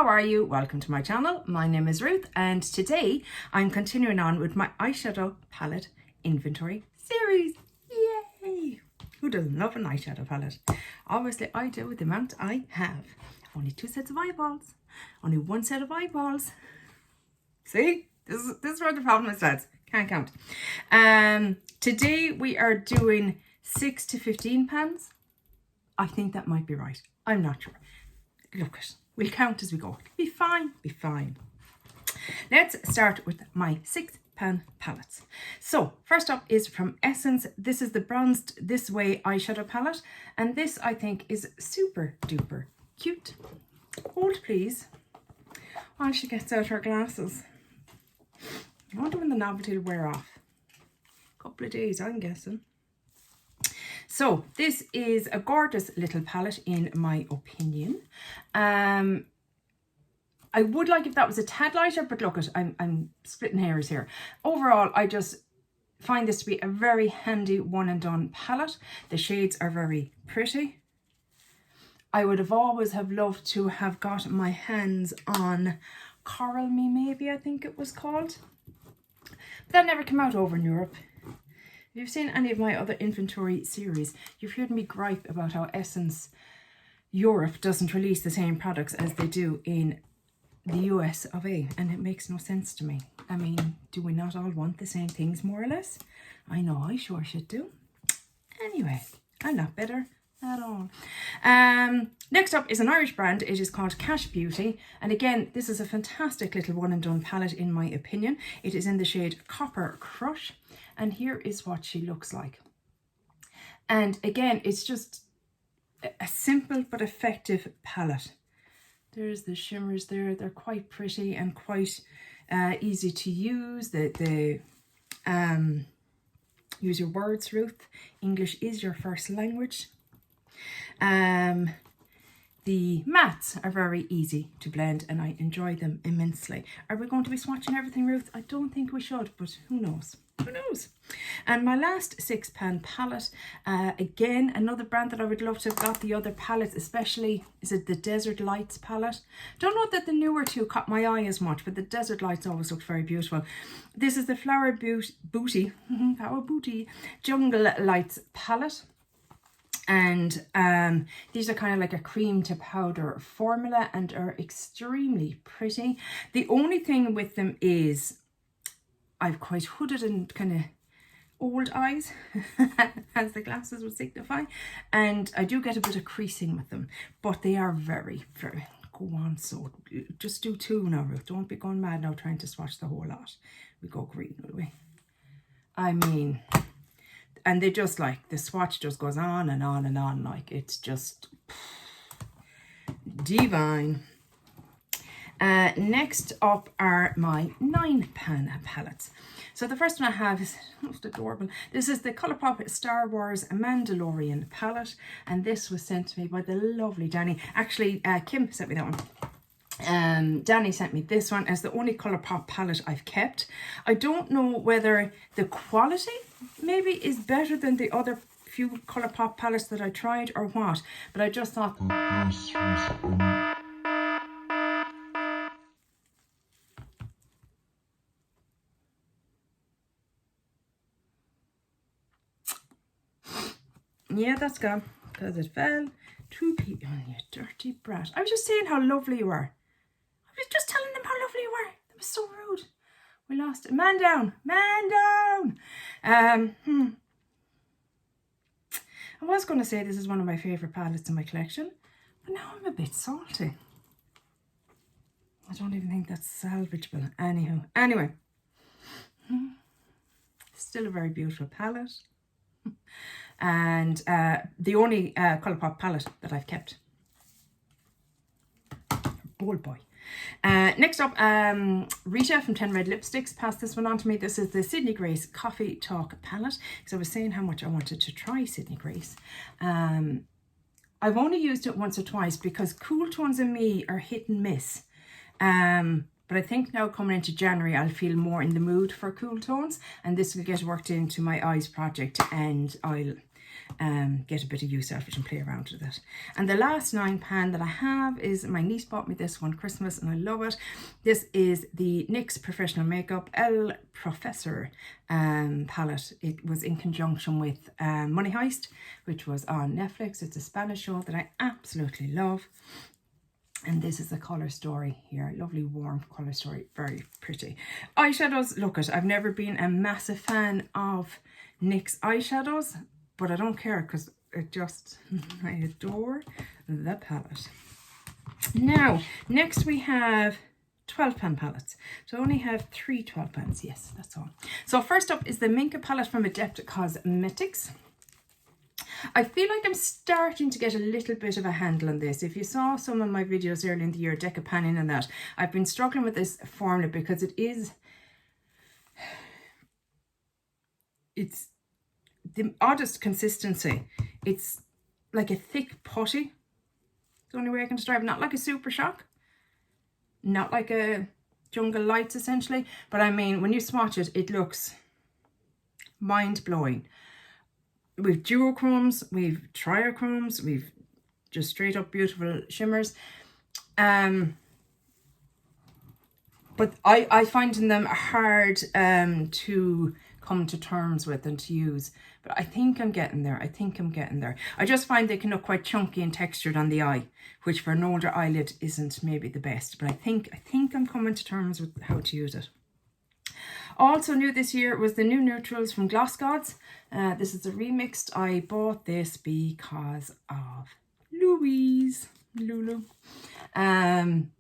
how are you? Welcome to my channel. My name is Ruth and today I'm continuing on with my eyeshadow palette inventory series. Yay! Who doesn't love an eyeshadow palette? Obviously I do with the amount I have. Only 2 sets of eyeballs. Only 1 set of eyeballs. See? This is where the problem is, lads. Can't count. Today we are doing 6 to 15 pans. I think that might be right. I'm not sure. Look it. We'll count as we go. Be fine. Be fine. Let's start with my 6 pan palettes. So first up is from Essence. This is the Bronzed This Way eyeshadow palette. And this I think is super duper cute. Hold please while she gets out her glasses. I wonder when the novelty will wear off. A couple of days, I'm guessing. So this is a gorgeous little palette in my opinion. I would like if that was a tad lighter, but look, I'm splitting hairs here. Overall, I just find this to be a very handy one and done palette. The shades are very pretty. I would have always have loved to have got my hands on Coral Me, maybe I think it was called. But that never came out over in Europe. If you've seen any of my other inventory series, you've heard me gripe about how Essence Europe doesn't release the same products as they do in the US of A, and it makes no sense to me. I mean, do we not all want the same things more or less? I know I sure should do. Anyway, I'm not better at all. Next up is an Irish brand. It is called Cash Beauty, and again this is a fantastic little one and done palette in my opinion. It is in the shade Copper Crush, and here is what she looks like. And again, it's just a simple but effective palette. There's the shimmers there. They're quite pretty and quite easy to use. Use your words, Ruth. English is your first language. The mattes are very easy to blend and I enjoy them immensely. Are we going to be swatching everything, Ruth? I don't think we should, but who knows? Who knows? And my last 6 pan palette, again, another brand that I would love to have got the other palettes, especially, is it the Desert Lights palette? Don't know that the newer two caught my eye as much, but the Desert Lights always looked very beautiful. This is the Flower Booty Jungle Lights palette. And these are kind of like a cream to powder formula and are extremely pretty. The only thing with them is I've quite hooded and kind of old eyes, as the glasses would signify, and I do get a bit of creasing with them, but they are very, very, go on, so just do 2 now, Ruth. Don't be going mad now trying to swatch the whole lot. We go green, will we? I mean, and they just like, the swatch just goes on and on and on, like it's just divine. Next up are my 9 pan palettes. So the first one I have is most adorable. This is the Colourpop Star Wars Mandalorian palette, and this was sent to me by the lovely Danny. Actually, Kim sent me that one. Danny sent me this one as the only Colourpop palette I've kept. I don't know whether the quality maybe is better than the other few Colourpop palettes that I tried or what, but I just thought this was yeah, that's gone because it fell to people. Oh, you dirty brat. I was just saying how lovely you were. I was just telling them how lovely you were. That was so rude. We lost it. Man down. Man down. I was going to say this is one of my favourite palettes in my collection, but now I'm a bit salty. I don't even think that's salvageable. Anywho. Anyway. Still a very beautiful palette. And the only Colourpop palette that I've kept. Bold boy. Next up, Rita from 10 Red Lipsticks passed this one on to me. This is the Sydney Grace Coffee Talk palette, because I was saying how much I wanted to try Sydney Grace. I've only used it once or twice because cool tones in me are hit and miss. But I think now coming into January, I'll feel more in the mood for cool tones, and this will get worked into my eyes project, and I'll get a bit of use out of it and play around with it. And the last 9 pan that I have is, my niece bought me this one Christmas and I love it. This is the NYX Professional Makeup El Professor palette. It was in conjunction with Money Heist, which was on Netflix. It's a Spanish show that I absolutely love. And this is the colour story here. Lovely warm colour story. Very pretty. Eyeshadows. Look, I've never been a massive fan of NYX eyeshadows, but I don't care because I adore the palette. Now, next we have 12 pan palettes. So I only have 3 12 pans. Yes, that's all. So first up is the Minka palette from Adep Cosmetics. I feel like I'm starting to get a little bit of a handle on this. If you saw some of my videos earlier in the year, decapanning and that, I've been struggling with this formula because it's the oddest consistency. It's like a thick putty. It's the only way I can describe it. Not like a Super Shock, not like a Jungle Lights essentially, but I mean, when you swatch it, it looks mind-blowing. We've duochromes, we've triochromes, we've just straight up beautiful shimmers. But I find them hard to come to terms with and to use. But I think I'm getting there. I just find they can look quite chunky and textured on the eye, which for an older eyelid isn't maybe the best. But I think I'm coming to terms with how to use it. Also new this year was the new neutrals from Gloss Gods. This is a remixed. I bought this because of Lulu. And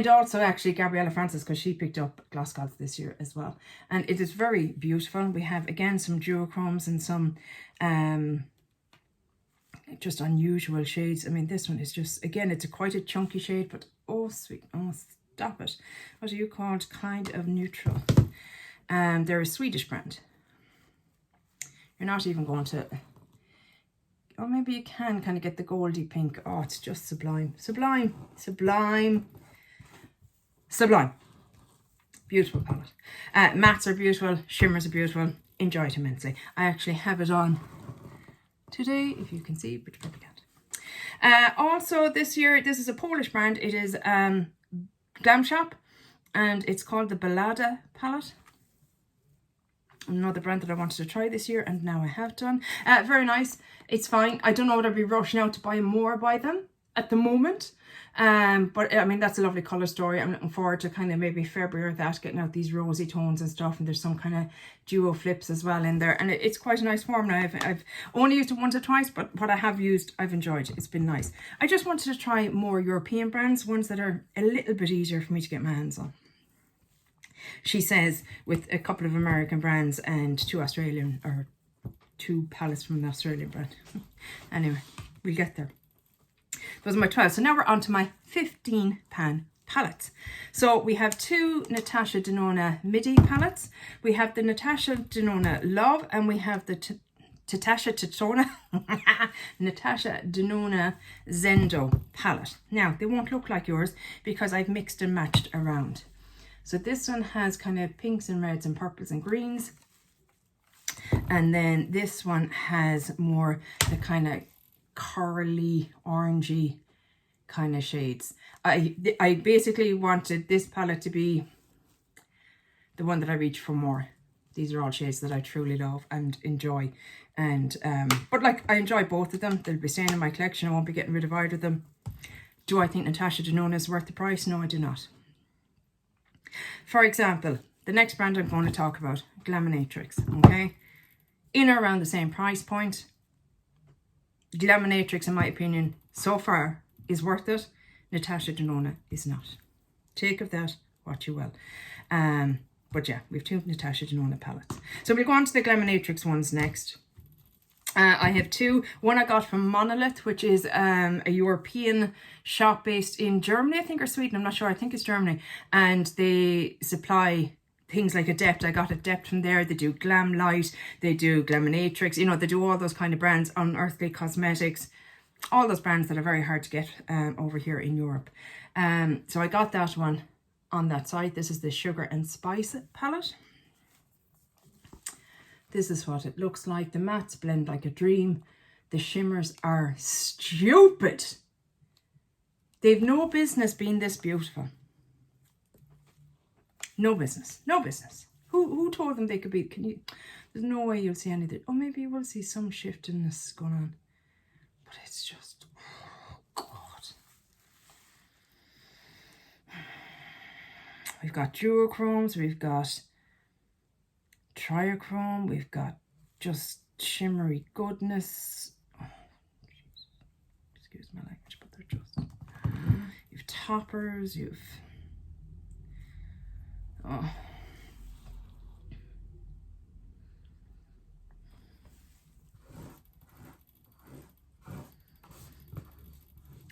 also actually Gabriella Francis, because she picked up Gloss Gods this year as well. And it is very beautiful. We have again some duochromes and some just unusual shades. I mean, this one is just, again, it's quite a chunky shade, but oh sweet, oh stop it. What are you called? Kind of neutral. They're a Swedish brand. You're not even going to, or maybe you can kind of get the goldy pink. Oh, it's just sublime. Sublime. Beautiful palette. Mattes are beautiful. Shimmers are beautiful. Enjoy it immensely. I actually have it on today, if you can see, but you probably can't. Also this year, this is a Polish brand. It is Glam Shop, and it's called the Bada palette. Another brand that I wanted to try this year, and now I have done. Very nice. It's fine. I don't know whether I'd be rushing out to buy more by them at the moment. But I mean, that's a lovely colour story. I'm looking forward to kind of maybe February or that, getting out these rosy tones and stuff, and there's some kind of duo flips as well in there, and it's quite a nice formula. I've only used it once or twice, but what I have used, I've enjoyed. It's been nice. I just wanted to try more European brands, ones that are a little bit easier for me to get my hands on. She says with a couple of American brands and 2 Australian, or 2 palettes from an Australian brand. Anyway, we'll get there. Those are my 12. So now we're on to my 15 pan palettes. So we have 2 Natasha Denona Midi palettes. We have the Natasha Denona Love, and we have the Natasha Denona Zendo palette. Now, they won't look like yours because I've mixed and matched around. So this one has kind of pinks and reds and purples and greens. And then this one has more the kind of corally, orangey kind of shades. I basically wanted this palette to be the one that I reach for more. These are all shades that I truly love and enjoy. And but like, I enjoy both of them. They'll be staying in my collection. I won't be getting rid of either of them. Do I think Natasha Denona is worth the price? No, I do not. For example, the next brand I'm going to talk about, Glaminatrix, okay? In or around the same price point. Glaminatrix, in my opinion, so far is worth it. Natasha Denona is not. Take of that what you will. But yeah, we've 2 Natasha Denona palettes. So we'll go on to the Glaminatrix ones next. I have 2. One I got from Monolith, which is a European shop based in Germany, I think, or Sweden. I'm not sure. I think it's Germany. And they supply things like Adep. I got Adep from there. They do Glam Light. They do Glaminatrix. You know, they do all those kind of brands. Unearthly Cosmetics. All those brands that are very hard to get over here in Europe. So I got that one on that site. This is the Sugar and Spice palette. This is what it looks like. The mattes blend like a dream. The shimmers are stupid. They've no business being this beautiful. No business. No business. Who told them they could be? There's no way you'll see anything. Oh, maybe you will see some shift in this going on. But it's just, oh God. We've got duochromes, we've got triochrome, we've got just shimmery goodness. Oh, excuse my language, but they're just. You've toppers, you've. Oh.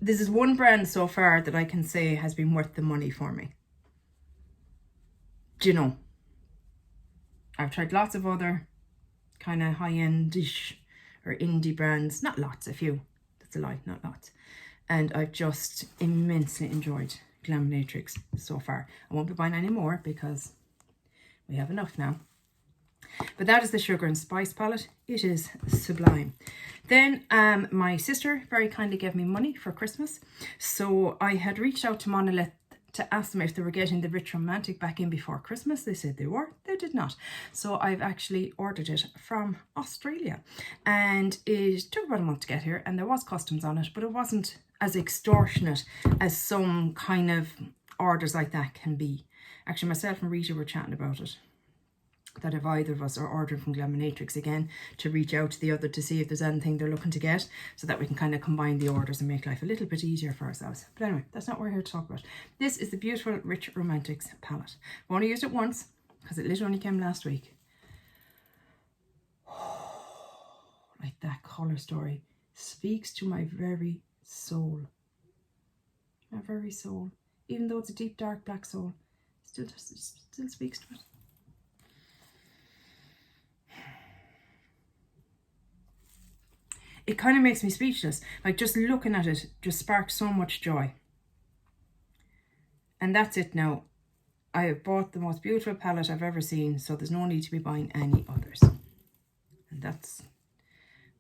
This is one brand so far that I can say has been worth the money for me. Do you know? I've tried lots of other kind of high-end-ish or indie brands. Not lots, a few. That's a lie, not lots. And I've just immensely enjoyed Glaminatrix so far. I won't be buying any more because we have enough now. But that is the Sugar and Spice palette. It is sublime. Then my sister very kindly gave me money for Christmas. So I had reached out to Monolith to ask them if they were getting the Rich Romantic back in before Christmas. They said they were. They did not. So I've actually ordered it from Australia. And it took about a month to get here. And there was customs on it. But it wasn't as extortionate as some kind of orders like that can be. Actually, myself and Rita were chatting about it. That if either of us are ordering from Glaminatrix again, to reach out to the other to see if there's anything they're looking to get, so that we can kind of combine the orders and make life a little bit easier for ourselves. But anyway, that's not what we're here to talk about. This is the beautiful Rich Romantics palette. I've only used it once because it literally only came last week. Like that colour story speaks to my very soul. My very soul. Even though it's a deep dark black soul, still speaks to it. It kind of makes me speechless. Like just looking at it just sparks so much joy. And that's it now. I have bought the most beautiful palette I've ever seen, so there's no need to be buying any others. And that's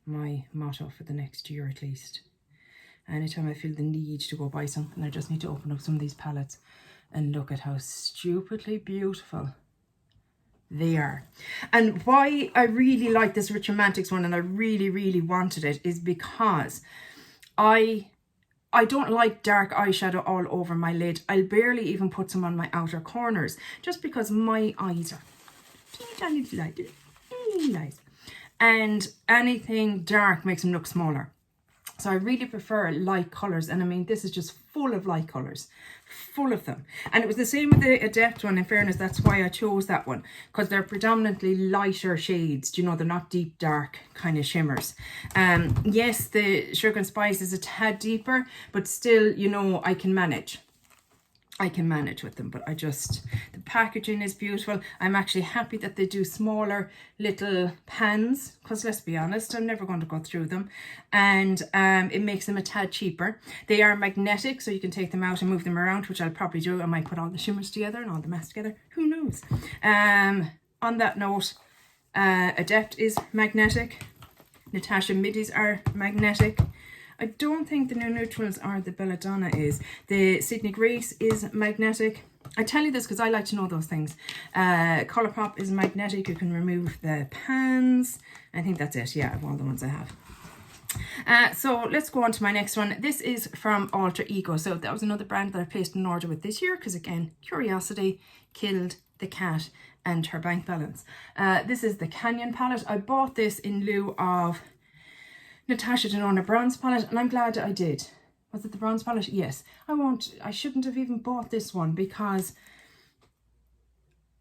my motto for the next year at least. Anytime I feel the need to go buy something, I just need to open up some of these palettes and look at how stupidly beautiful they are. And why I really like this Rich Romantics one, and I really wanted it, is because I don't like dark eyeshadow all over my lid. I'll barely even put some on my outer corners, just because my eyes are teeny tiny, and anything dark makes them look smaller. So I really prefer light colours, and I mean this is just full of light colours, full of them. And it was the same with the Adept one, in fairness. That's why I chose that one, because they're predominantly lighter shades. Do you know, they're not deep dark kind of shimmers. Yes, the Sugar and Spice is a tad deeper, but still, you know, I can manage with them. But the packaging is beautiful. I'm actually happy that they do smaller little pans, because let's be honest, I'm never going to go through them. And it makes them a tad cheaper. They are magnetic, so you can take them out and move them around, which I'll probably do. I might put all the shimmers together and all the masks together. Who knows? On that note, Adept is magnetic. Natasha middies are magnetic. I don't think the new neutrals are. The Belladonna is. The Sydney Grace is magnetic. I tell you this because I like to know those things. Colourpop is magnetic. You can remove the pans. I think that's it. Yeah, of all the ones I have. So let's go on to my next one. This is from Alter Ego. So that was another brand that I placed an order with this year because, again, curiosity killed the cat and her bank balance. This is the Canyon palette. I bought this in lieu of Natasha Denona Bronze palette, and I'm glad I did. Was it the Bronze palette? Yes. I shouldn't have even bought this one because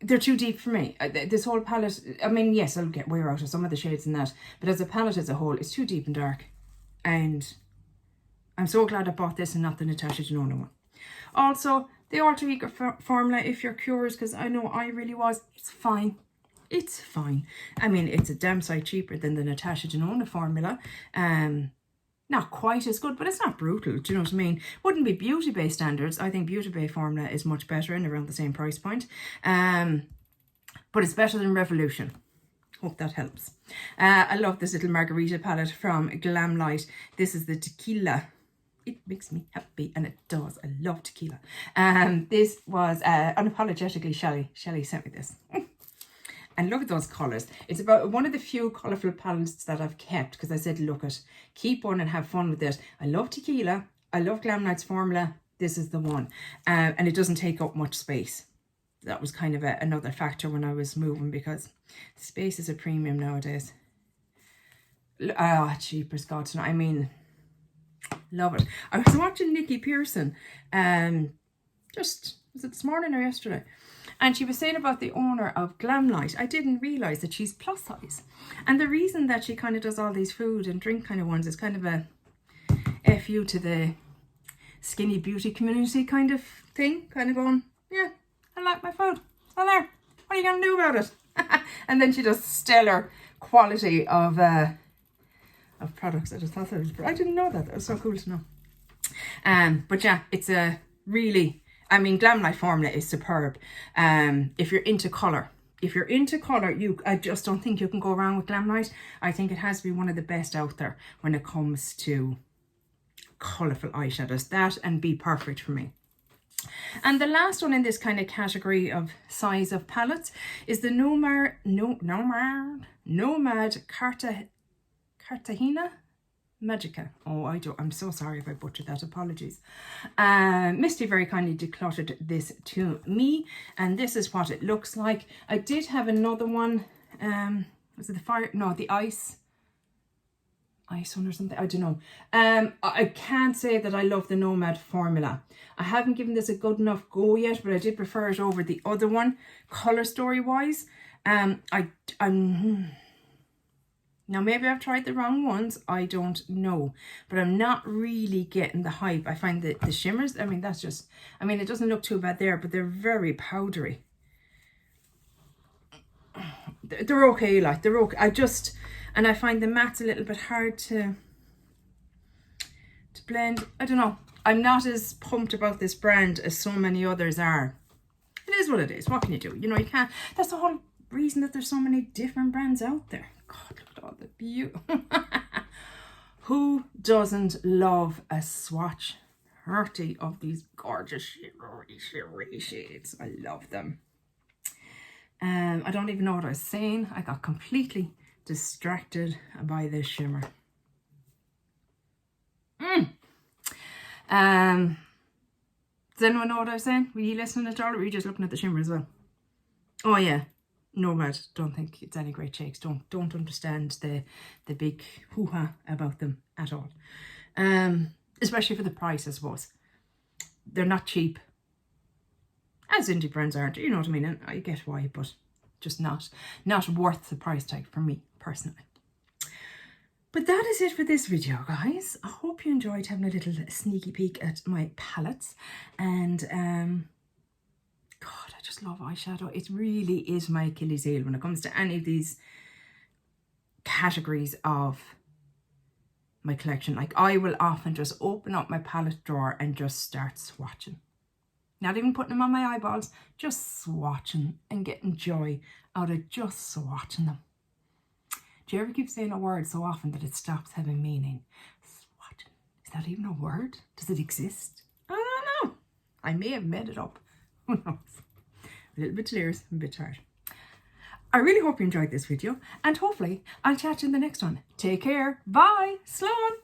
they're too deep for me. This whole palette, I mean, yes, I'll get wear out of some of the shades in that, but as a palette as a whole, it's too deep and dark. And I'm so glad I bought this and not the Natasha Denona one. Also, the Alter Ego formula, if you're curious, because I know I really was, it's fine. It's fine. I mean, it's a damn sight cheaper than the Natasha Denona formula. Not quite as good, but it's not brutal. Do you know what I mean? Wouldn't be Beauty Bay standards. I think Beauty Bay formula is much better and around the same price point. But it's better than Revolution, Hope that helps. I love this little Margarita palette from Glamlight. This is the tequila. It makes me happy, and it does. I love tequila. This was unapologetically Shelley sent me this. And look at those colours. It's about one of the few colourful palettes that I've kept, because I said, look at, keep one and have fun with it. I love tequila. I love Glamlight's formula. This is the one. And it doesn't take up much space. That was kind of another factor when I was moving, because space is a premium nowadays. Ah, cheapers, God. I mean, love it. I was watching Nikki Pearson, was it this morning or yesterday? And she was saying about the owner of Glamlight. I didn't realise that she's plus size. And the reason that she kind of does all these food and drink kind of ones is kind of a FU to the skinny beauty community kind of thing. Kind of going, yeah, I like my food. So there. What are you going to do about it? And then she does stellar quality of products. I just thought that was, I didn't know that. That was so cool to know. But yeah, it's a really, I mean, Glamlight formula is superb. If you're into colour. If you're into colour, I just don't think you can go wrong with Glamlight. I think it has to be one of the best out there when it comes to colourful eyeshadows. That and Be Perfect for me. And the last one in this kind of category of size of palettes is the Nomad Cartagena Magica. Oh, I'm so sorry if I butchered that. Apologies. Misty very kindly decluttered this to me, and this is what it looks like. I did have another one. Was it the fire? No, the ice one or something. I don't know. I can't say that I love the Nomad formula. I haven't given this a good enough go yet, but I did prefer it over the other one, color story wise. Now, maybe I've tried the wrong ones. I don't know. But I'm not really getting the hype. I find that the shimmers, I mean, that's just, I mean, it doesn't look too bad there, but they're very powdery. They're okay, like, they're okay. And I find the mattes a little bit hard to blend. I don't know. I'm not as pumped about this brand as so many others are. It is what it is. What can you do? You know, you can't. That's the whole reason that there's so many different brands out there. God, look at all the beauty. Who doesn't love a swatch party of these gorgeous shimmery shades? I love them. I don't even know what I was saying. I got completely distracted by this shimmer. Does anyone know what I was saying? Were you listening at all, or were you just looking at the shimmer as well? Oh yeah, Nomad. Don't think it's any great shakes. Don't understand the big hoo-ha about them at all. Especially for the price, I suppose. They're not cheap, as indie brands aren't. You know what I mean? And I get why, but just not worth the price tag for me personally. But that is it for this video, guys. I hope you enjoyed having a little sneaky peek at my palettes. And God, I just love eyeshadow. It really is my Achilles heel when it comes to any of these categories of my collection. Like, I will often just open up my palette drawer and just start swatching. Not even putting them on my eyeballs, just swatching and getting joy out of just swatching them. Do you ever keep saying a word so often that it stops having meaning? Swatching. Is that even a word? Does it exist? I don't know. I may have made it up. Who knows? A little bit delirious, a bit tired. I really hope you enjoyed this video, and hopefully I'll chat you in the next one. Take care. Bye. Sloan.